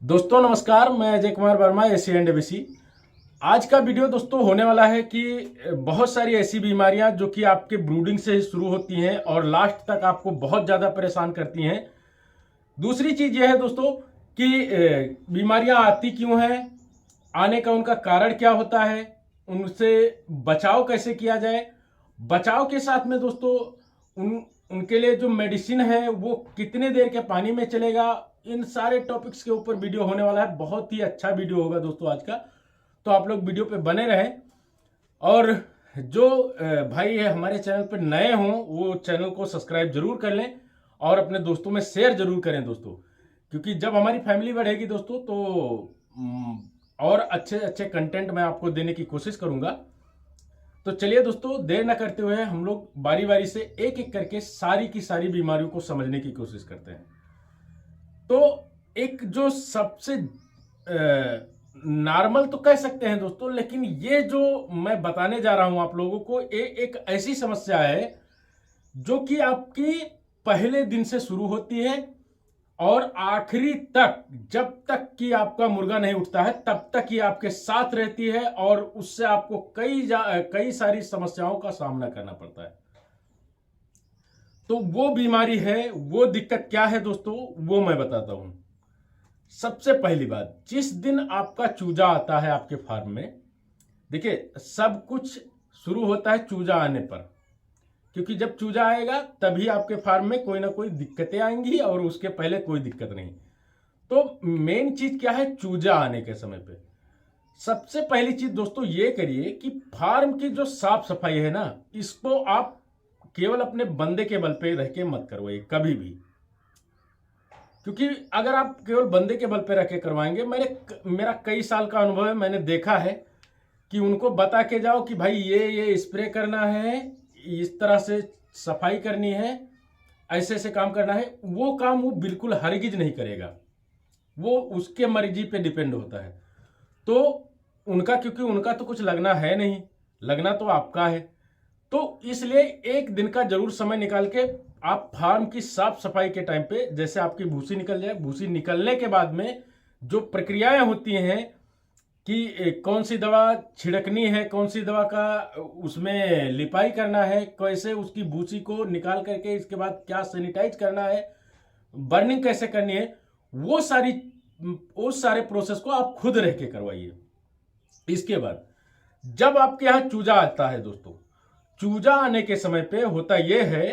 दोस्तों नमस्कार, मैं Ajay Kumar Verma, AC and ABC. आज का वीडियो दोस्तों होने वाला है कि बहुत सारी ऐसी बीमारियां जो कि आपके ब्रूडिंग से शुरू होती हैं और लास्ट तक आपको बहुत ज़्यादा परेशान करती हैं। दूसरी चीज़ यह है दोस्तों कि बीमारियां आती क्यों हैं, आने का उनका कारण क्या होता है, उनसे बचाव कैसे किया जाए। बचाव के साथ में दोस्तों उनके लिए जो मेडिसिन है वो कितने देर के पानी में चलेगा, इन सारे टॉपिक्स के ऊपर वीडियो होने वाला है। बहुत ही अच्छा वीडियो होगा दोस्तों आज का, तो आप लोग वीडियो पे बने रहें। और जो भाई है हमारे चैनल पर नए हों वो चैनल को सब्सक्राइब जरूर कर लें और अपने दोस्तों में शेयर जरूर करें दोस्तों, क्योंकि जब हमारी फैमिली बढ़ेगी दोस्तों तो और अच्छे अच्छे कंटेंट मैं आपको देने की कोशिश करूंगा। तो चलिए दोस्तों, देर ना करते हुए हम लोग बारी बारी से एक एक करके सारी की सारी बीमारियों को समझने की कोशिश करते हैं। तो एक जो सबसे नॉर्मल तो कह सकते हैं दोस्तों, लेकिन ये जो मैं बताने जा रहा हूं आप लोगों को, ये एक ऐसी समस्या है जो कि आपकी पहले दिन से शुरू होती है और आखिरी तक, जब तक कि आपका मुर्गा नहीं उठता है तब तक ही आपके साथ रहती है और उससे आपको कई सारी समस्याओं का सामना करना पड़ता है। तो वो बीमारी है, वो दिक्कत क्या है दोस्तों, वो मैं बताता हूं। सबसे पहली बात, जिस दिन आपका चूजा आता है आपके फार्म में, देखिए सब कुछ शुरू होता है चूजा आने पर, क्योंकि जब चूजा आएगा तभी आपके फार्म में कोई ना कोई दिक्कतें आएंगी और उसके पहले कोई दिक्कत नहीं। तो मेन चीज क्या है, चूजा आने के समय पे सबसे पहली चीज दोस्तों ये करिए कि फार्म की जो साफ सफाई है ना, इसको आप केवल अपने बंदे के बल पे रह के मत करवाइए कभी भी, क्योंकि अगर आप केवल बंदे के बल पे रख के करवाएंगे, मेरा कई साल का अनुभव है, मैंने देखा है कि उनको बता के जाओ कि भाई ये स्प्रे करना है, इस तरह से सफाई करनी है, ऐसे ऐसे काम करना है, वो काम वो बिल्कुल हरगिज नहीं करेगा। वो उसके मर्जी पे डिपेंड होता है। तो उनका, क्योंकि उनका तो कुछ लगना है नहीं, लगना तो आपका है। तो इसलिए एक दिन का जरूर समय निकाल के आप फार्म की साफ सफाई के टाइम पे, जैसे आपकी भूसी निकल जाए, भूसी निकलने के बाद में जो प्रक्रियाएं होती हैं कि कौन सी दवा छिड़कनी है, कौन सी दवा का उसमें लिपाई करना है, कैसे उसकी भूसी को निकाल करके इसके बाद क्या सैनिटाइज करना है, बर्निंग कैसे करनी है, वो सारे प्रोसेस को आप खुद रह के करवाइए। इसके बाद जब आपके यहां चूजा आता है दोस्तों, चूजा आने के समय पे होता यह है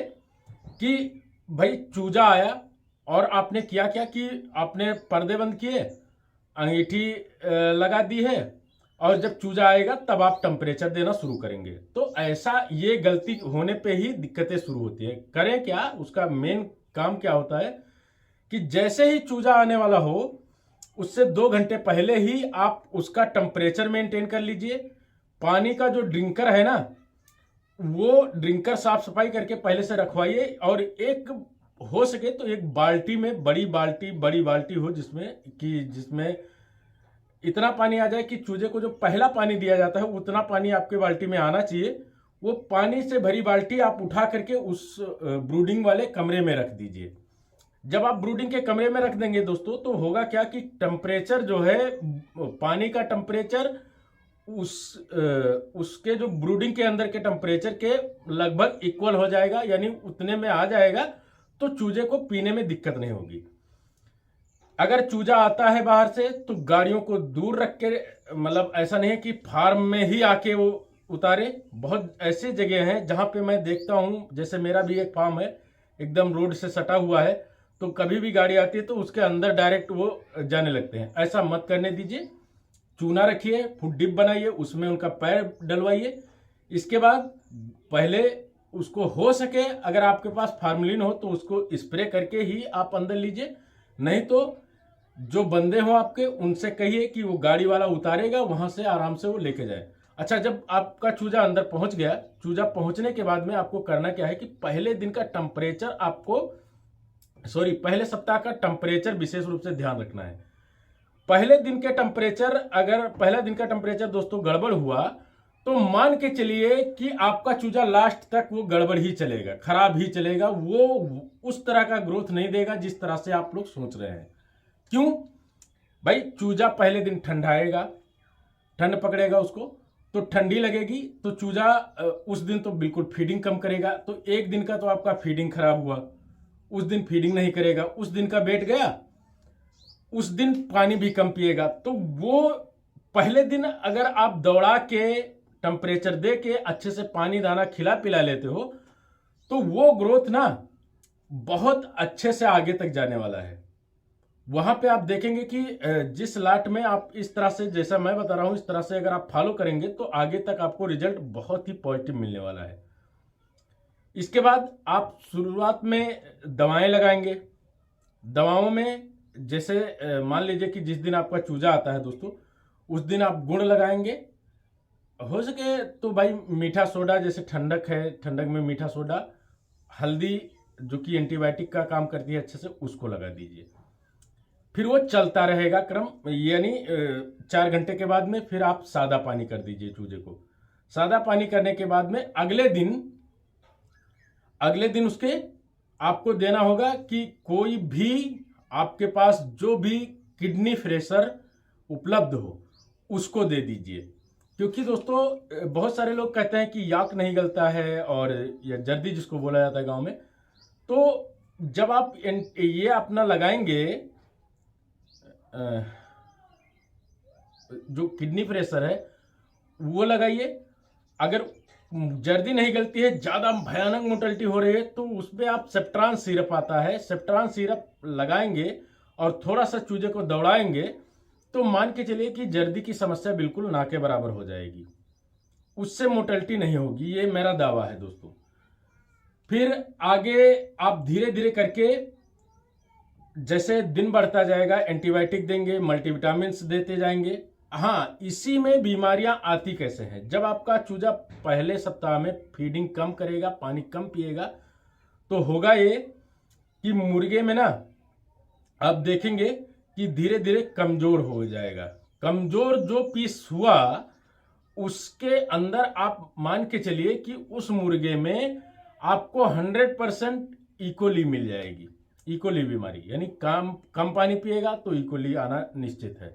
कि भाई चूजा आया और आपने किया क्या कि आपने पर्दे बंद किए, अंगीठी लगा दी है, और जब चूजा आएगा तब आप टेम्परेचर देना शुरू करेंगे। तो ऐसा ये गलती होने पे ही दिक्कतें शुरू होती है। करें क्या, उसका मेन काम क्या होता है कि जैसे ही चूजा आने वाला हो उससे 2 घंटे पहले ही आप उसका टेम्परेचर मेंटेन कर लीजिए। पानी का जो ड्रिंकर है ना, वो ड्रिंकर साफ सफाई करके पहले से रखवाइए, और एक हो सके तो एक बाल्टी में, बड़ी बाल्टी हो जिसमें इतना पानी आ जाए कि चूजे को जो पहला पानी दिया जाता है उतना पानी आपके बाल्टी में आना चाहिए। वो पानी से भरी बाल्टी आप उठा करके उस ब्रूडिंग वाले कमरे में रख दीजिए। जब आप ब्रूडिंग के कमरे में रख देंगे दोस्तों, तो होगा क्या कि टेम्परेचर जो है, पानी का टेम्परेचर उसके जो ब्रूडिंग के अंदर के टेम्परेचर के लगभग इक्वल हो जाएगा, यानी उतने में आ जाएगा। तो चूजे को पीने में दिक्कत नहीं होगी। अगर चूजा आता है बाहर से तो गाड़ियों को दूर रख के, मतलब ऐसा नहीं है कि फार्म में ही आके वो उतारे। बहुत ऐसे जगह हैं जहां पे मैं देखता हूं, जैसे मेरा भी एक फार्म है एकदम रोड से सटा हुआ है, तो कभी भी गाड़ी आती है तो उसके अंदर डायरेक्ट वो जाने लगते हैं। ऐसा मत करने दीजिए। चूना रखिए, फूड डिप बनाइए, उसमें उनका पैर डलवाइए। इसके बाद पहले उसको हो सके, अगर आपके पास फार्मलिन हो तो उसको स्प्रे करके ही आप अंदर लीजिए, नहीं तो जो बंदे हो आपके उनसे कहिए कि वो गाड़ी वाला उतारेगा, वहां से आराम से वो लेके जाए। अच्छा, जब आपका चूजा अंदर पहुंच गया, चूजा पहुंचने के बाद में आपको करना क्या है कि पहले दिन का टेम्परेचर पहले सप्ताह का टेम्परेचर विशेष रूप से ध्यान रखना है। पहले दिन के टेम्परेचर, अगर पहला दिन का टेम्परेचर दोस्तों गड़बड़ हुआ तो मान के चलिए कि आपका चूजा लास्ट तक वो गड़बड़ ही चलेगा, खराब ही चलेगा। वो उस तरह का ग्रोथ नहीं देगा जिस तरह से आप लोग सोच रहे हैं। क्यों? भाई चूजा पहले दिन ठंडाएगा, ठंड पकड़ेगा उसको, तो ठंडी लगेगी, तो चूजा उस दिन तो बिल्कुल फीडिंग कम करेगा। तो एक दिन का तो आपका फीडिंग खराब हुआ, उस दिन फीडिंग नहीं करेगा, उस दिन का बैठ गया, उस दिन पानी भी कम पिएगा। तो वो पहले दिन अगर आप दौड़ा के टेम्परेचर दे के अच्छे से पानी दाना खिला पिला लेते हो, तो वो ग्रोथ ना बहुत अच्छे से आगे तक जाने वाला है। वहां पे आप देखेंगे कि जिस लाट में आप इस तरह से, जैसा मैं बता रहा हूं, इस तरह से अगर आप फॉलो करेंगे तो आगे तक आपको रिजल्ट बहुत ही पॉजिटिव मिलने वाला है। इसके बाद आप शुरुआत में दवाएं लगाएंगे। दवाओं में जैसे मान लीजिए कि जिस दिन आपका चूजा आता है दोस्तों, उस दिन आप गुड़ लगाएंगे। हो सके तो भाई मीठा सोडा, जैसे ठंडक है, ठंडक में मीठा सोडा, हल्दी जो कि एंटीबायोटिक का काम करती है अच्छे से, उसको लगा दीजिए। फिर वो चलता रहेगा क्रम, यानी 4 घंटे के बाद में फिर आप सादा पानी कर दीजिए चूजे को। सादा पानी करने के बाद में अगले दिन उसके आपको देना होगा कि कोई भी आपके पास जो भी किडनी फ्रेशर उपलब्ध हो उसको दे दीजिए। क्योंकि दोस्तों बहुत सारे लोग कहते हैं कि याक नहीं गलता है, और या जर्दी जिसको बोला जाता है गांव में, तो जब आप ये अपना लगाएंगे जो किडनी प्रेशर है वो लगाइए। अगर जर्दी नहीं गलती है, ज्यादा भयानक मोर्टेलिटी हो रही है, तो उसमें आप सेप्ट्रान सिरप आता है, सेप्ट्रान सिरप लगाएंगे और थोड़ा सा चूजे को दौड़ाएंगे, तो मान के चलिए कि जर्दी की समस्या बिल्कुल ना के बराबर हो जाएगी, उससे मोर्टेलिटी नहीं होगी। ये मेरा दावा है दोस्तों। फिर आगे आप धीरे धीरे करके जैसे दिन बढ़ता जाएगा एंटीबायोटिक देंगे, मल्टीविटामिन देते जाएंगे। हाँ, इसी में बीमारियां आती कैसे हैं, जब आपका चूजा पहले सप्ताह में फीडिंग कम करेगा, पानी कम पिएगा, तो होगा ये कि मुर्गे में ना आप देखेंगे कि धीरे धीरे कमजोर हो जाएगा। कमजोर जो पीस हुआ उसके अंदर आप मान के चलिए कि उस मुर्गे में आपको 100% इकोली मिल जाएगी। इकोली बीमारी, यानी कम पानी पिएगा तो इकोली आना निश्चित है।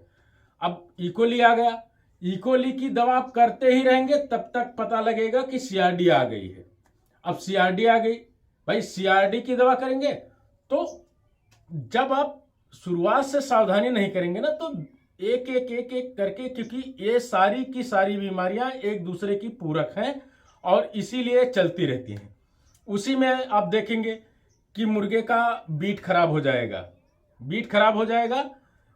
अब इकोली आ गया, इकोली की दवा आप करते ही रहेंगे तब तक पता लगेगा कि सीआरडी आ गई है। अब सीआरडी आ गई, भाई सीआरडी की दवा करेंगे, तो जब आप शुरुआत से सावधानी नहीं करेंगे ना, तो एक एक एक एक करके, क्योंकि ये सारी की सारी बीमारियां एक दूसरे की पूरक हैं और इसीलिए चलती रहती हैं। उसी में आप देखेंगे कि मुर्गे का बीट खराब हो जाएगा। बीट खराब हो जाएगा,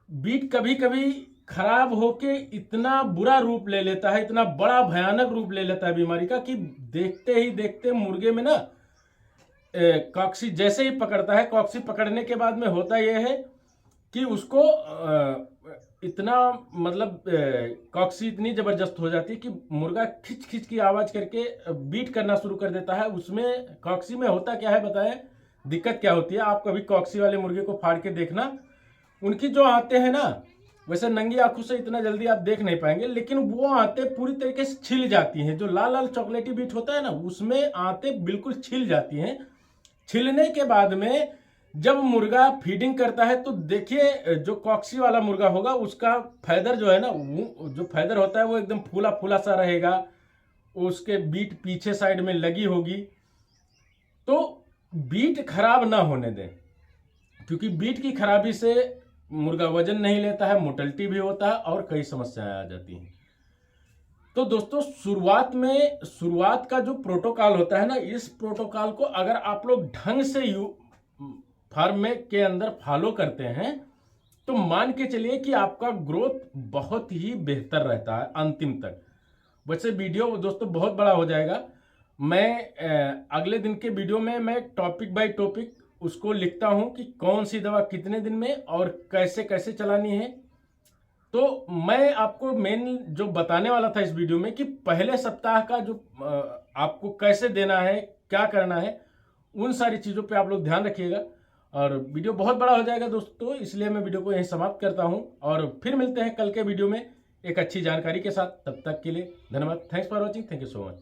बीट कभी कभी खराब होके इतना बुरा रूप ले लेता है, इतना बड़ा भयानक रूप ले लेता है बीमारी का, कि देखते ही देखते मुर्गे में ना कॉक्सी जैसे ही पकड़ता है, कॉक्सी पकड़ने के बाद में होता यह है कि उसको इतना मतलब कॉक्सी इतनी जबरदस्त हो जाती है कि मुर्गा खिंच खिंच की आवाज करके बीट करना शुरू कर देता है। उसमें कॉक्सी में होता क्या है बताएं, दिक्कत क्या होती है। आप कभी कॉक्सी वाले मुर्गे को फाड़ के देखना, उनकी जो आते हैं ना, वैसे नंगी आंखों से इतना जल्दी आप देख नहीं पाएंगे, लेकिन वो आते पूरी तरीके से छिल जाती हैं। जो लाल लाल चॉकलेटी बीट होता है ना, उसमें आते बिल्कुल छिल जाती हैं। छिलने के बाद में जब मुर्गा फीडिंग करता है, तो देखिए जो कॉक्सी वाला मुर्गा होगा उसका फैदर जो है ना, वो जो फैदर होता है वो एकदम फूला फूला सा रहेगा, उसके बीट पीछे साइड में लगी होगी। तो बीट खराब ना होने दें, क्योंकि बीट की खराबी से मुर्गा वजन नहीं लेता है, मोर्टेलिटी भी होता है और कई समस्याएं आ जाती हैं। तो दोस्तों शुरुआत का जो प्रोटोकॉल होता है ना, इस प्रोटोकॉल को अगर आप लोग ढंग से फार्म में के अंदर फॉलो करते हैं, तो मान के चलिए कि आपका ग्रोथ बहुत ही बेहतर रहता है अंतिम तक। वैसे वीडियो दोस्तों बहुत बड़ा हो जाएगा, मैं अगले दिन के वीडियो में मैं टॉपिक बाय टॉपिक उसको लिखता हूं कि कौन सी दवा कितने दिन में और कैसे कैसे चलानी है। तो मैं आपको मेन जो बताने वाला था इस वीडियो में कि पहले सप्ताह का जो आपको कैसे देना है, क्या करना है, उन सारी चीज़ों पे आप लोग ध्यान रखिएगा। और वीडियो बहुत बड़ा हो जाएगा दोस्तों, इसलिए मैं वीडियो को यहीं समाप्त करता हूं और फिर मिलते हैं कल के वीडियो में एक अच्छी जानकारी के साथ। तब तक के लिए धन्यवाद। Thanks for watching, thank you so much.